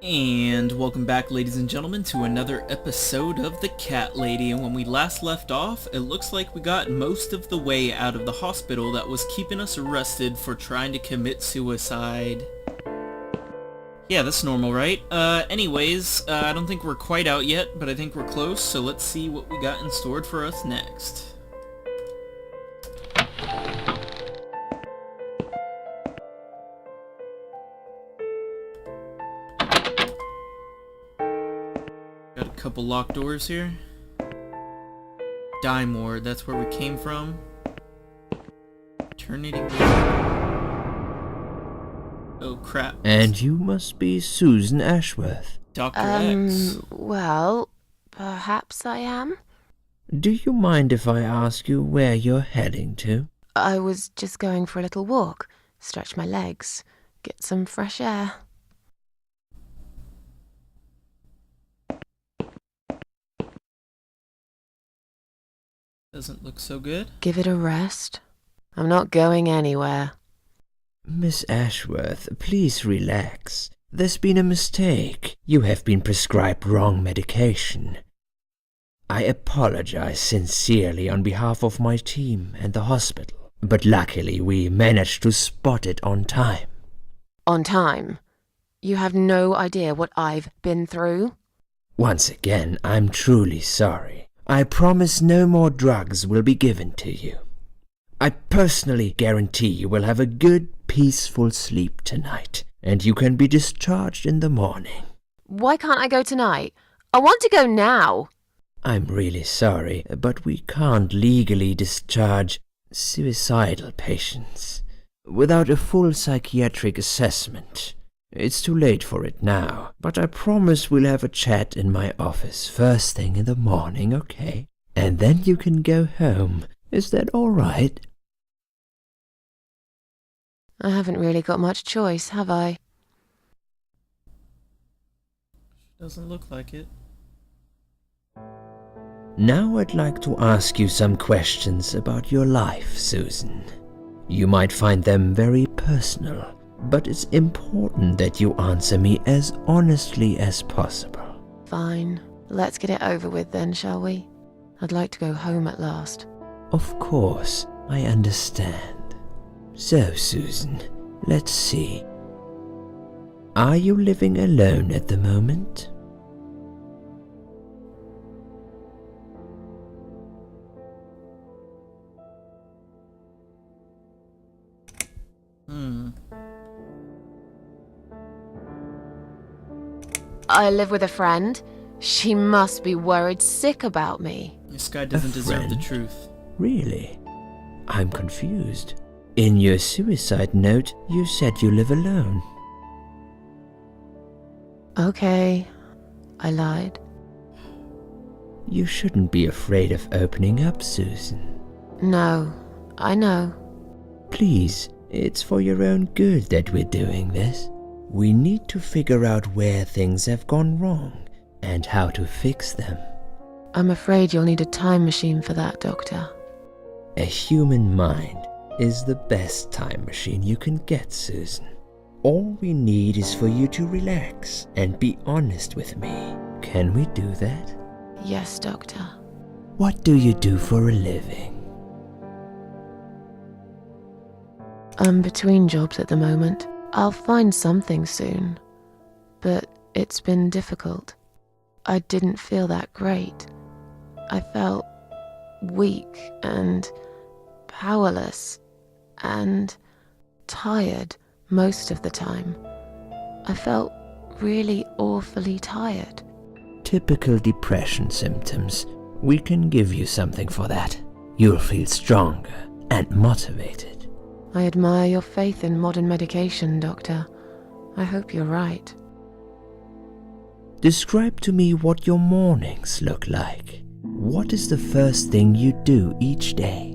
And welcome back, ladies and gentlemen, to another episode of The Cat Lady. And when we last left off, it looks like we got most of the way out of the hospital that was keeping us arrested for trying to commit suicide. Yeah, that's normal, right? Anyways, I don't think we're quite out yet, but I think we're close, so let's see what we got in store for us next. Got a couple locked doors here. Dime Ward, that's where we came from. Eternity. Oh crap. And you must be Susan Ashworth. Dr. X. Well, perhaps I am. Do you mind if I ask you where you're heading to? I was just going for a little walk, stretch my legs, get some fresh air. Doesn't look so good. Give it a rest. I'm not going anywhere. Miss Ashworth, please relax. There's been a mistake. You have been prescribed wrong medication. I apologize sincerely on behalf of my team and the hospital, but luckily we managed to spot it on time. On time? You have no idea what I've been through? Once again, I'm truly sorry. I promise no more drugs will be given to you. I personally guarantee you will have a good, peaceful sleep tonight, and you can be discharged in the morning. Why can't I go tonight? I want to go now. I'm really sorry, but we can't legally discharge suicidal patients without a full psychiatric assessment. It's too late for it now, but I promise we'll have a chat in my office first thing in the morning, okay? And then you can go home. Is that all right? I haven't really got much choice, have I? Doesn't look like it. Now I'd like to ask you some questions about your life, Susan. You might find them very personal, but it's important that you answer me as honestly as possible. Fine. Let's get it over with then, shall we? I'd like to go home at last. Of course, I understand. So, Susan, let's see. Are you living alone at the moment? I live with a friend. She must be worried sick about me. This guy doesn't deserve the friend? truth. Really? I'm confused. In your suicide note, you said you live alone. Okay, I lied. You shouldn't be afraid of opening up, Susan. No, I know. Please, it's for your own good that we're doing this. We need to figure out where things have gone wrong and how to fix them. I'm afraid you'll need a time machine for that, Doctor. A human mind is the best time machine you can get, Susan. All we need is for you to relax and be honest with me. Can we do that? Yes, Doctor. What do you do for a living? I'm between jobs at the moment. I'll find something soon. But it's been difficult. I didn't feel that great. I felt weak and powerless and tired most of the time. I felt really awfully tired. Typical depression symptoms. We can give you something for that. You'll feel stronger and motivated. I admire your faith in modern medication, Doctor. I hope you're right. Describe to me what your mornings look like. What is the first thing you do each day?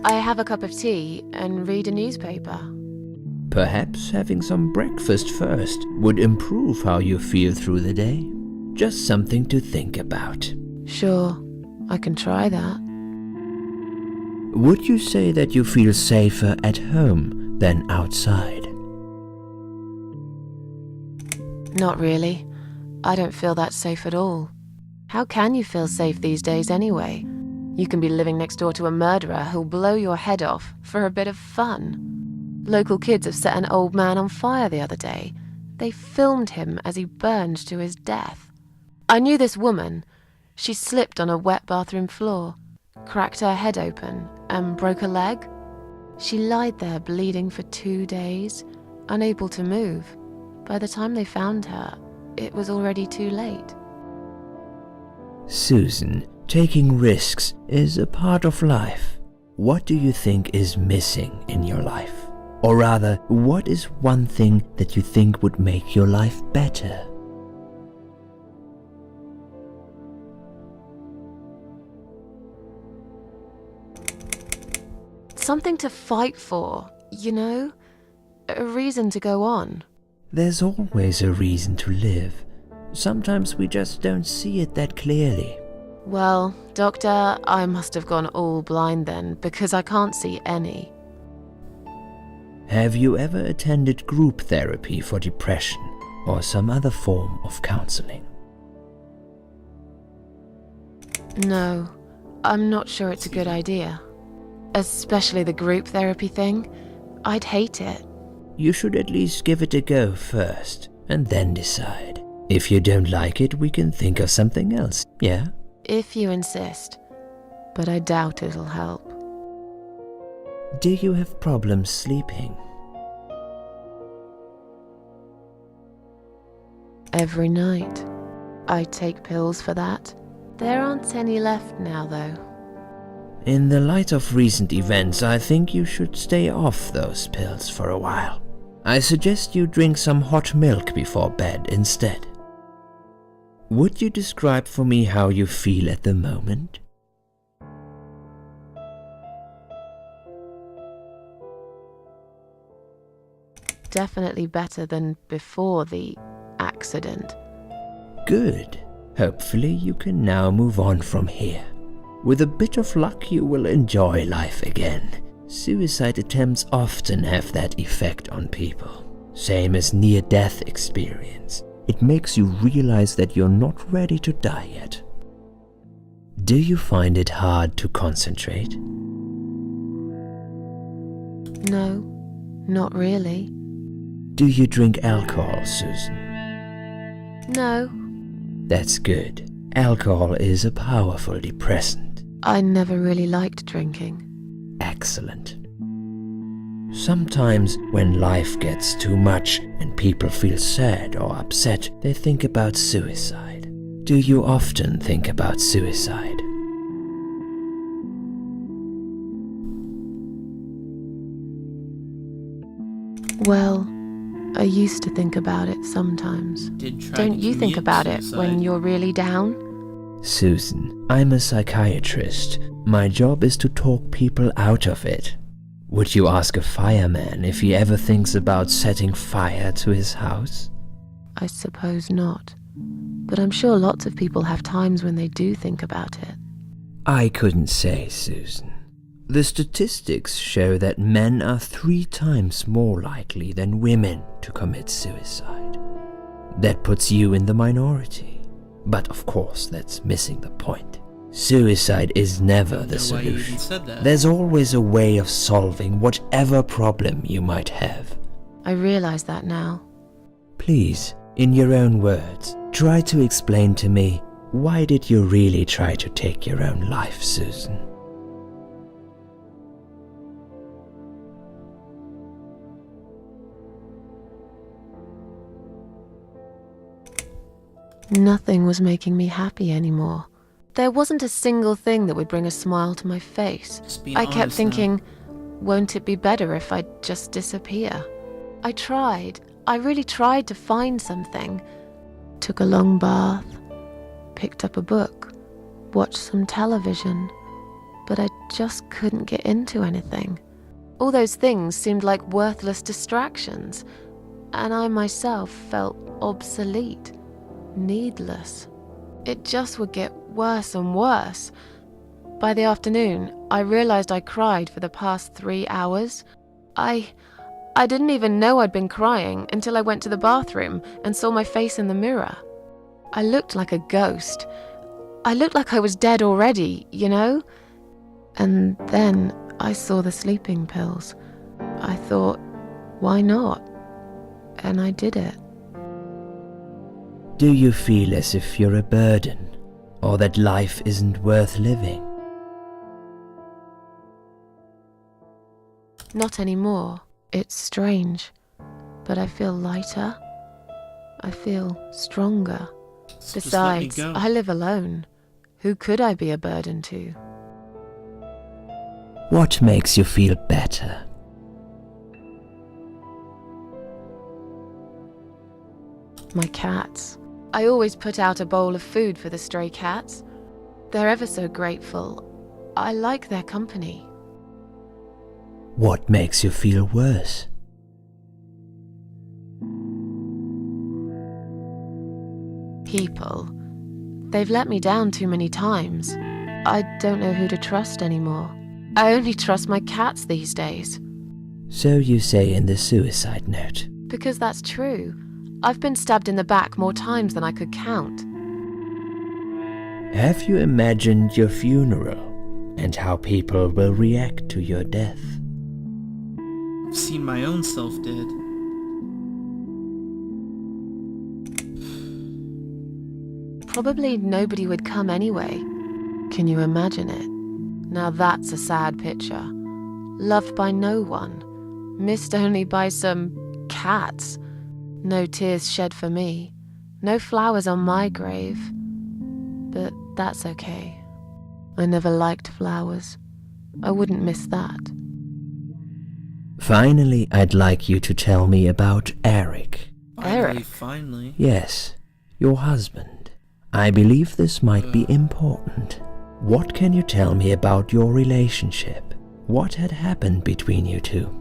I have a cup of tea and read a newspaper. Perhaps having some breakfast first would improve how you feel through the day. Just something to think about. Sure, I can try that. Would you say that you feel safer at home than outside? Not really. I don't feel that safe at all. How can you feel safe these days anyway? You can be living next door to a murderer who'll blow your head off for a bit of fun. Local kids have set an old man on fire the other day. They filmed him as he burned to his death. I knew this woman. She slipped on a wet bathroom floor, cracked her head open, and broke a leg. She lied there bleeding for 2 days, unable to move. By the time they found her, it was already too late. Susan, taking risks is a part of life. What do you think is missing in your life? Or rather, what is one thing that you think would make your life better? Something to fight for, you know? A reason to go on. There's always a reason to live. Sometimes we just don't see it that clearly. Well, Doctor, I must have gone all blind then, because I can't see any. Have you ever attended group therapy for depression or some other form of counseling? No, I'm not sure it's a good idea. Especially the group therapy thing. I'd hate it. You should at least give it a go first, and then decide. If you don't like it, we can think of something else, yeah? If you insist. But I doubt it'll help. Do you have problems sleeping? Every night. I take pills for that. There aren't any left now, though. In the light of recent events, I think you should stay off those pills for a while. I suggest you drink some hot milk before bed instead. Would you describe for me how you feel at the moment? Definitely better than before the accident. Good. Hopefully you can now move on from here. With a bit of luck, you will enjoy life again. Suicide attempts often have that effect on people. Same as near-death experience. It makes you realize that you're not ready to die yet. Do you find it hard to concentrate? No, not really. Do you drink alcohol, Susan? No, That's good. Alcohol is a powerful depressant. I never really liked drinking. Excellent. Sometimes when life gets too much and people feel sad or upset, they think about suicide. Do you often think about suicide? Well, I used to think about it sometimes. Don't you think about it when you're really down? Susan, I'm a psychiatrist. My job is to talk people out of it. Would you ask a fireman if he ever thinks about setting fire to his house? I suppose not. But I'm sure lots of people have times when they do think about it. I couldn't say, Susan. The statistics show that men are 3 times more likely than women to commit suicide. That puts you in the minority. But of course, that's missing the point. Suicide is never the solution. There's always a way of solving whatever problem you might have. I realize that now. Please, in your own words, try to explain to me, why did you really try to take your own life, Susan? Nothing was making me happy anymore. There wasn't a single thing that would bring a smile to my face. I kept thinking, won't it be better if I just disappear? I tried. I really tried to find something. Took a long bath, picked up a book, watched some television, but I just couldn't get into anything. All those things seemed like worthless distractions, and I myself felt obsolete, needless. It just would get worse and worse. By the afternoon, I realized I cried for the past 3 hours. I didn't even know I'd been crying until I went to the bathroom and saw my face in the mirror. I looked like a ghost. I looked like I was dead already, you know? And then I saw the sleeping pills. I thought, why not? And I did it. Do you feel as if you're a burden, or that life isn't worth living? Not anymore. It's strange, but I feel lighter. I feel stronger. So just let me Besides, go. I live alone. Who could I be a burden to? What makes you feel better? My cats. I always put out a bowl of food for the stray cats. They're ever so grateful. I like their company. What makes you feel worse? People. They've let me down too many times. I don't know who to trust anymore. I only trust my cats these days. So you say in the suicide note. Because that's true. I've been stabbed in the back more times than I could count. Have you imagined your funeral and how people will react to your death? I've seen my own self dead. Probably nobody would come anyway. Can you imagine it? Now that's a sad picture. Loved by no one. Missed only by some cats. No tears shed for me. No flowers on my grave. But that's okay. I never liked flowers. I wouldn't miss that. Finally, I'd like you to tell me about Eric. Eric? Finally. Yes, your husband. I believe this might be important. What can you tell me about your relationship? What had happened between you two?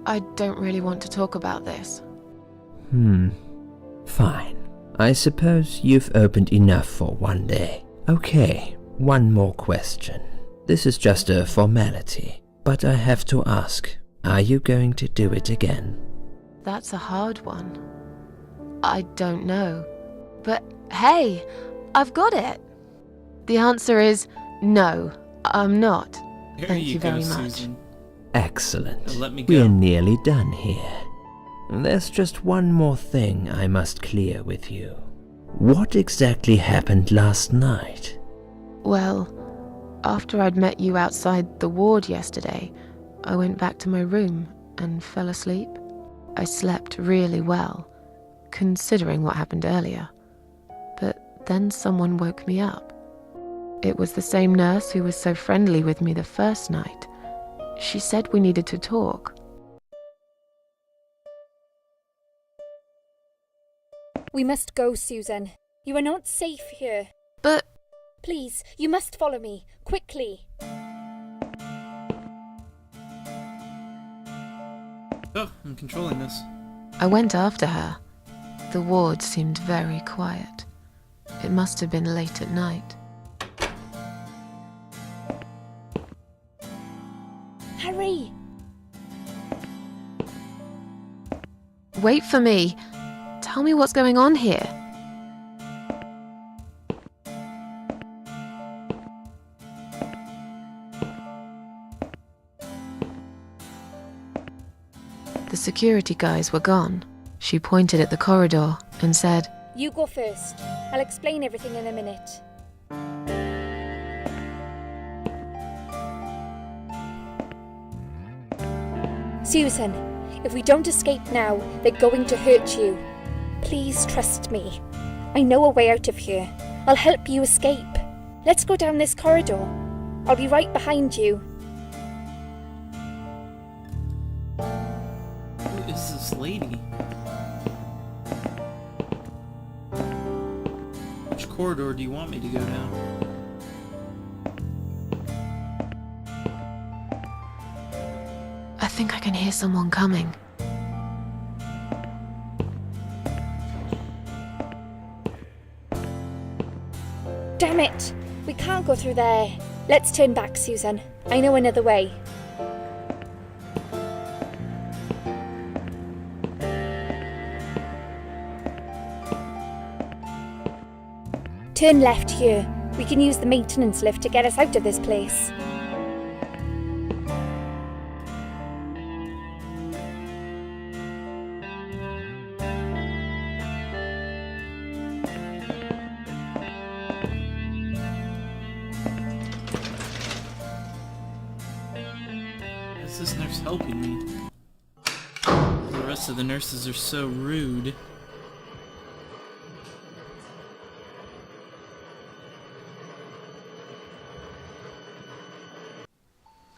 I don't really want to talk about this. Fine. I suppose you've opened enough for one day. Okay, one more question. This is just a formality, but I have to ask, are you going to do it again? That's a hard one. I don't know. But hey, I've got it. The answer is no, I'm not. There Thank you you go, very much. Susan. Excellent. Now let me go. We're nearly done here. There's just one more thing I must clear with you. What exactly happened last night? Well, after I'd met you outside the ward yesterday, I went back to my room and fell asleep. I slept really well, considering what happened earlier. But then someone woke me up. It was the same nurse who was so friendly with me the first night. She said we needed to talk. We must go, Susan. You are not safe here. But Please, you must follow me, quickly. Oh, I'm controlling this. I went after her. The ward seemed very quiet. It must have been late at night. Hurry! Wait for me. Tell me what's going on here. The security guys were gone. She pointed at the corridor and said, You go first. I'll explain everything in a minute. Susan, if we don't escape now, they're going to hurt you. Please trust me. I know a way out of here. I'll help you escape. Let's go down this corridor. I'll be right behind you. is this lady? Which corridor do you want me to go down? I think I can hear someone coming. Damn it! We can't go through there. Let's turn back, Susan. I know another way. Turn left here. We can use the maintenance lift to get us out of this place. Is this nurse helping me? The rest of the nurses are so rude.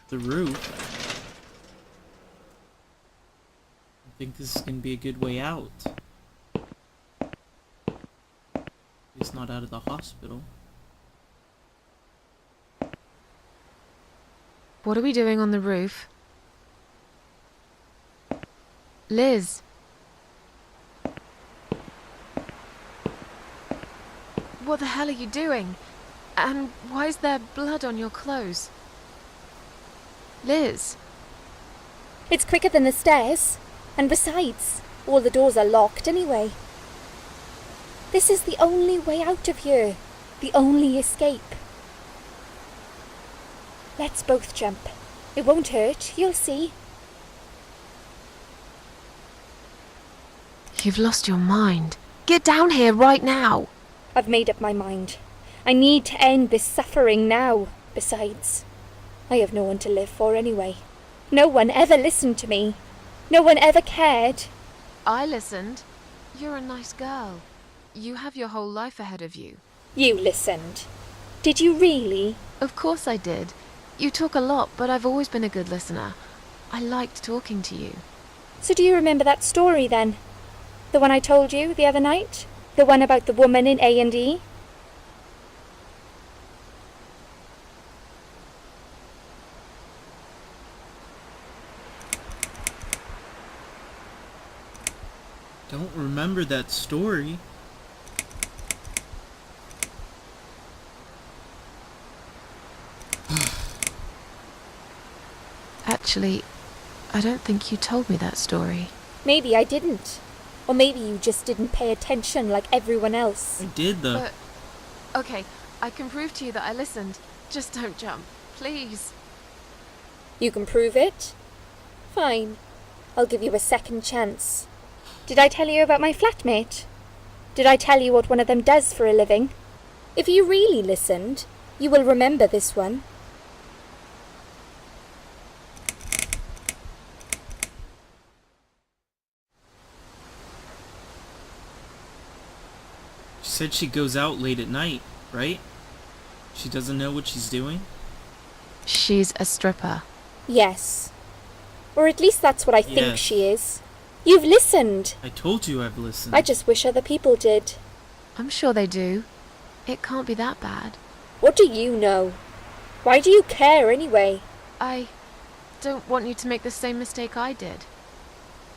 The roof. I think this is gonna be a good way out. It's not out of the hospital. What are we doing on the roof? Liz. What the hell are you doing? And why is there blood on your clothes? Liz. It's quicker than the stairs. And besides, all the doors are locked anyway. This is the only way out of here. The only escape. Let's both jump. It won't hurt, you'll see. You've lost your mind. Get down here right now. I've made up my mind. I need to end this suffering now. Besides, I have no one to live for anyway. No one ever listened to me. No one ever cared. I listened. You're a nice girl. You have your whole life ahead of you. You listened. Did you really? Of course I did. You talk a lot, but I've always been a good listener. I liked talking to you. So do you remember that story then? The one I told you the other night? The one about the woman in A&E? Don't remember that story. Actually, I don't think you told me that story. Maybe I didn't. Or maybe you just didn't pay attention like everyone else. I did though. Okay, I can prove to you that I listened. Just don't jump, please. You can prove it? Fine. I'll give you a second chance. Did I tell you about my flatmate? Did I tell you what one of them does for a living? If you really listened, you will remember this one. She said she goes out late at night, right? She doesn't know what she's doing? She's a stripper. Yes. Or at least that's what I think Yes. she is. You've listened. I told you I've listened. I just wish other people did. I'm sure they do. It can't be that bad. What do you know? Why do you care anyway? I don't want you to make the same mistake I did.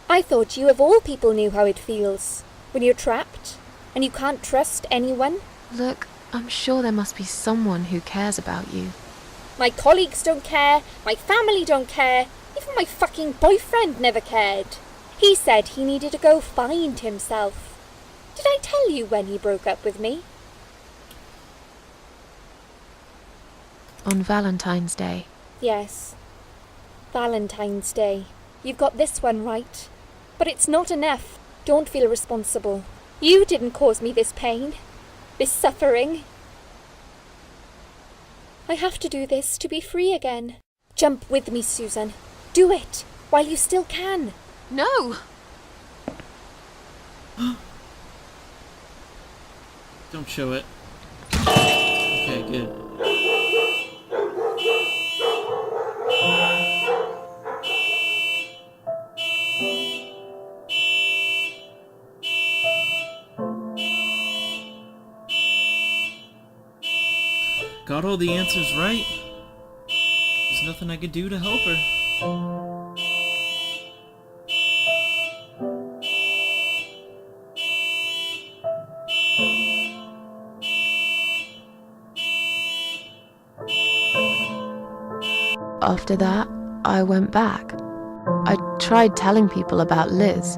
I thought you of all people knew how it feels. When you're trapped, and you can't trust anyone. Look, I'm sure there must be someone who cares about you. My colleagues don't care, my family don't care, even my fucking boyfriend never cared. He said he needed to go find himself. Did I tell you when he broke up with me? On Valentine's Day. Yes. Valentine's Day. You've got this one right. But it's not enough. Don't feel responsible. You didn't cause me this pain. This suffering. I have to do this to be free again. Jump with me, Susan. Do it, while you still can. No! Don't show it. Okay, good. got all the answers right, there's nothing I could do to help her. After that, I went back. I tried telling people about Liz,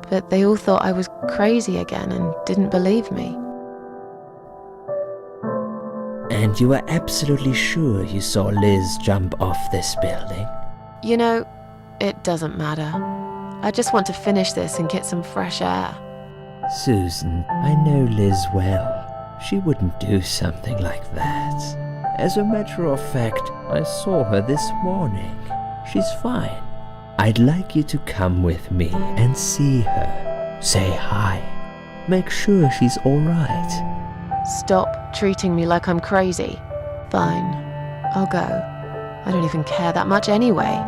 but they all thought I was crazy again and didn't believe me. And you were absolutely sure you saw Liz jump off this building? You know, it doesn't matter. I just want to finish this and get some fresh air. Susan, I know Liz well. She wouldn't do something like that. As a matter of fact, I saw her this morning. She's fine. I'd like you to come with me and see her. Say hi. Make sure she's alright. Stop treating me like I'm crazy. Fine, I'll go. I don't even care that much anyway.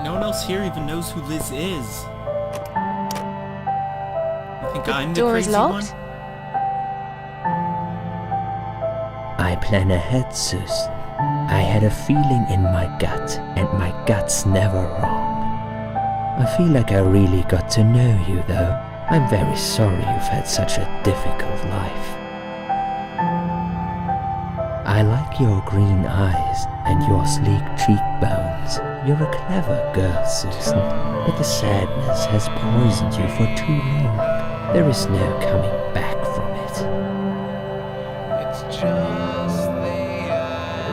No one else here even knows who Liz is. You think I'm the Door is crazy one? locked? I plan ahead, Susan. I had a feeling in my gut, and my gut's never wrong. I feel like I really got to know you, though. I'm very sorry you've had such a difficult life. I like your green eyes and your sleek cheekbones. You're a clever girl, Susan, but the sadness has poisoned you for too long. There is no coming back from it.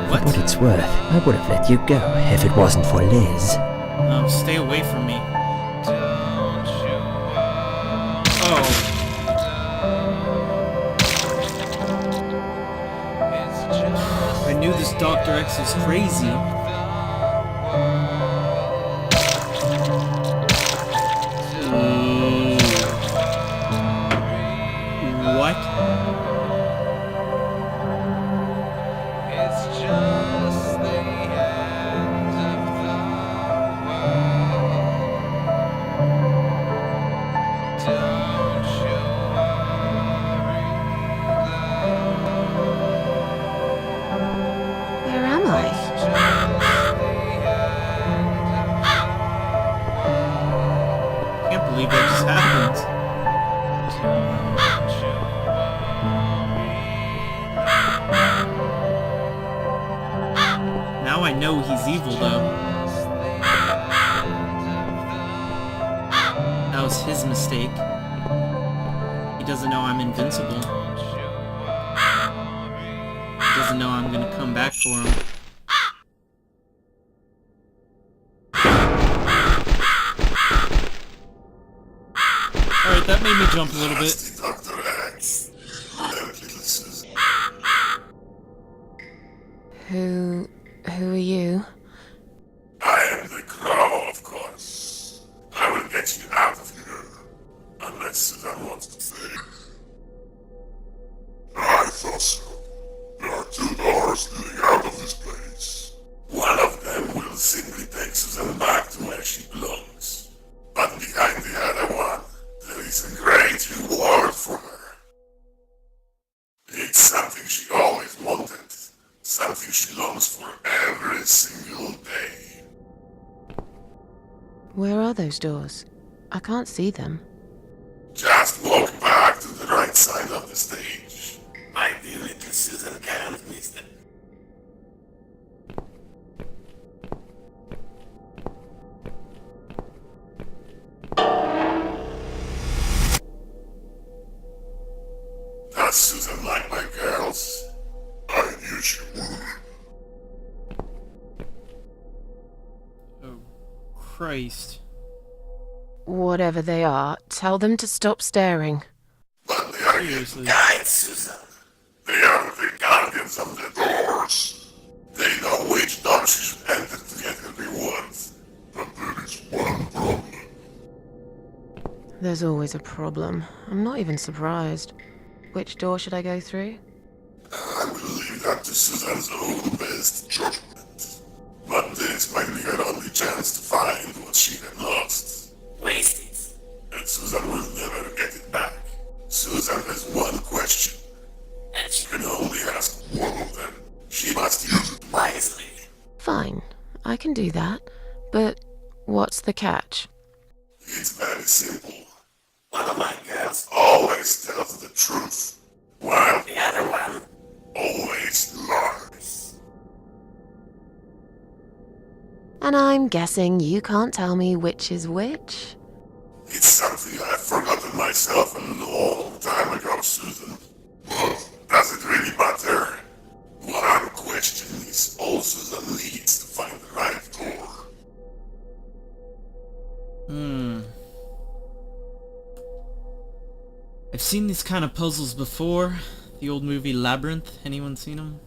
For what it's worth, I would have let you go if it wasn't for Liz. Oh, stay away from me. Oh. I knew this Dr. X was crazy. What? Where am I? Can't believe that just happened. Now I know he's evil, though. That was his mistake. He doesn't know I'm invincible. He doesn't know I'm gonna come back for him. Alright, that made me jump a little bit. Who are you? I am the Crow, of course. I will get you out of here. Unless Susan wants to stay. I thought so. There are two doors leading out of this place. One of them will simply take Susan back to where she belongs. But behind the other one, there is a great reward for her. It's something she always wanted. Something she longs for every single day. Where are those doors? I can't see them. Just walk back to the right side of the stage. My dear little Susan can't miss them. Does Susan like my girls? I knew she would. Oh, Christ. Whatever they are, tell them to stop staring. But they are Seriously. kind, Susan. They are the guardians of the doors. They know which door she should enter to get her rewards. But there is one problem. There's always a problem. I'm not even surprised. Which door should I go through? I will leave that to Susan's own best judgment. But this might be her only chance to find what she had lost. Waste it. And Susan will never get it back. Susan has one question. And she can only ask one of them. can do that, but what's the catch? It's very simple. One of my cats always tells the truth, while the other one always lies. And I'm guessing you can't tell me which is which? It's something I've forgotten myself a long time ago, Susan. But does it really matter? What I'm questioning is all Susan needs to find the right door. I've seen these kind of puzzles before. The old movie Labyrinth. Anyone seen them?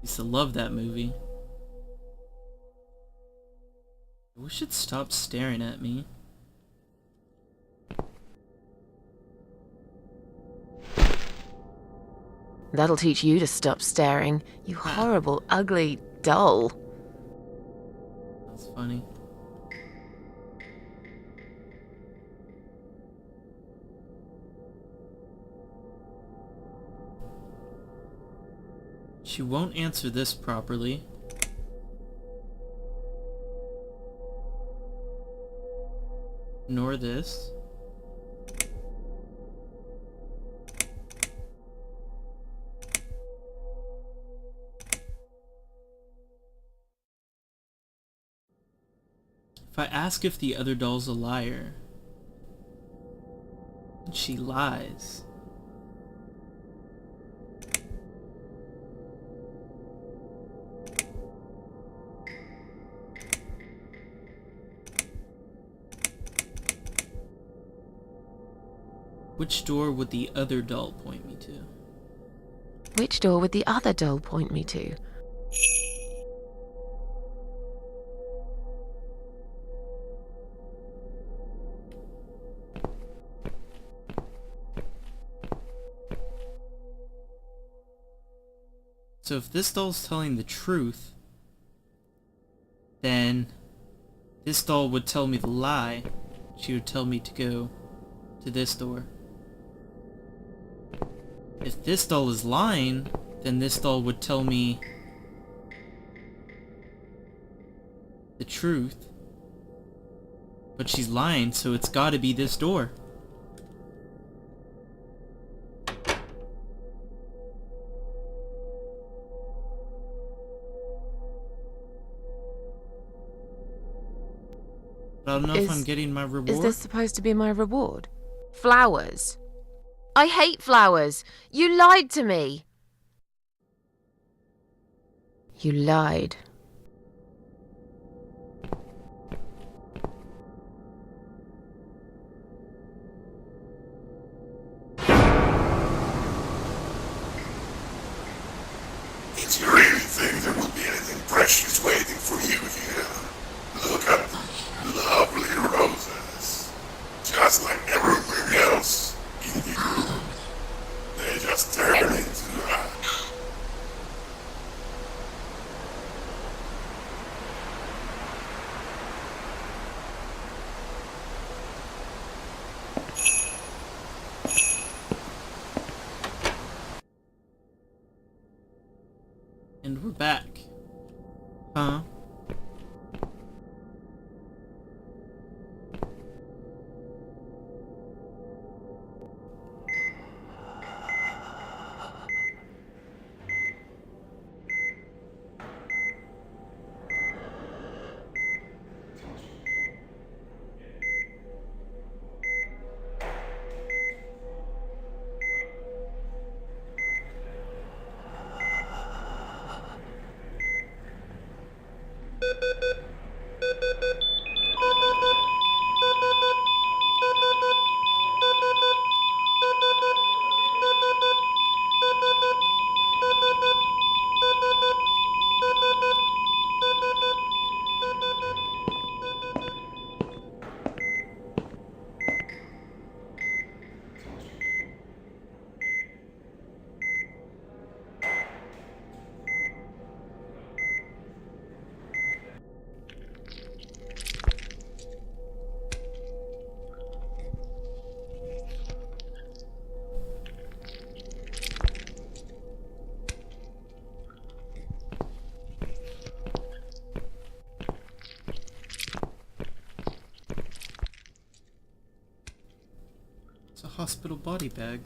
Used to love that movie. I wish it stopped staring at me. That'll teach you to stop staring, you horrible, ugly doll. That's funny. She won't answer this properly. Nor this. If I ask if the other doll's a liar, and she lies, which door would the other doll point me to? Which door would the other doll point me to? So if this doll's telling the truth, then this doll would tell me the lie. She would tell me to go to this door. If this doll is lying, then this doll would tell me the truth. But she's lying, so it's gotta be this door. I don't know if I'm getting my reward. Is this supposed to be my reward? Flowers. I hate flowers. You lied to me. You lied. Did you really think there would be anything precious waiting for you here? Look at the lovely roses. Just like everything else in the room. They just turn into ash. And we're back. Huh? hospital body bag?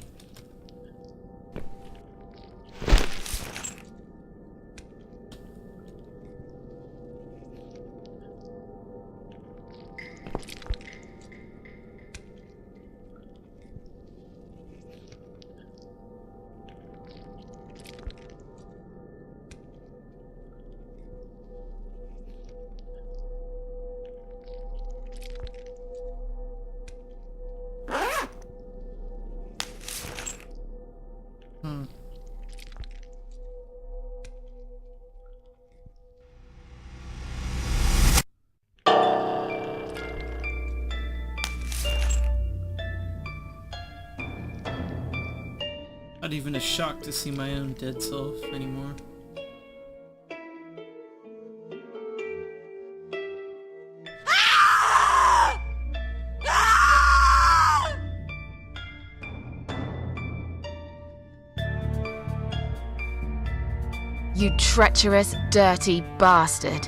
Not even a shock to see my own dead self anymore. You treacherous, dirty bastard.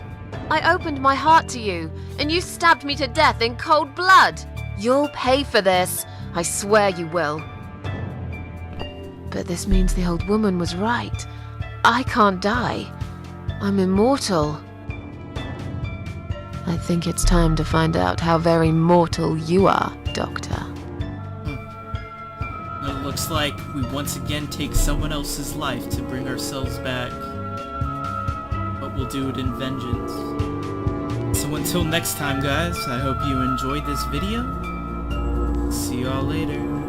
I opened my heart to you, and you stabbed me to death in cold blood. You'll pay for this. I swear you will. But this means the old woman was right. I can't die. I'm immortal. I think it's time to find out how very mortal you are, Doctor. It looks like we once again take someone else's life to bring ourselves back. But we'll do it in vengeance. So until next time, guys, I hope you enjoyed this video. See y'all later.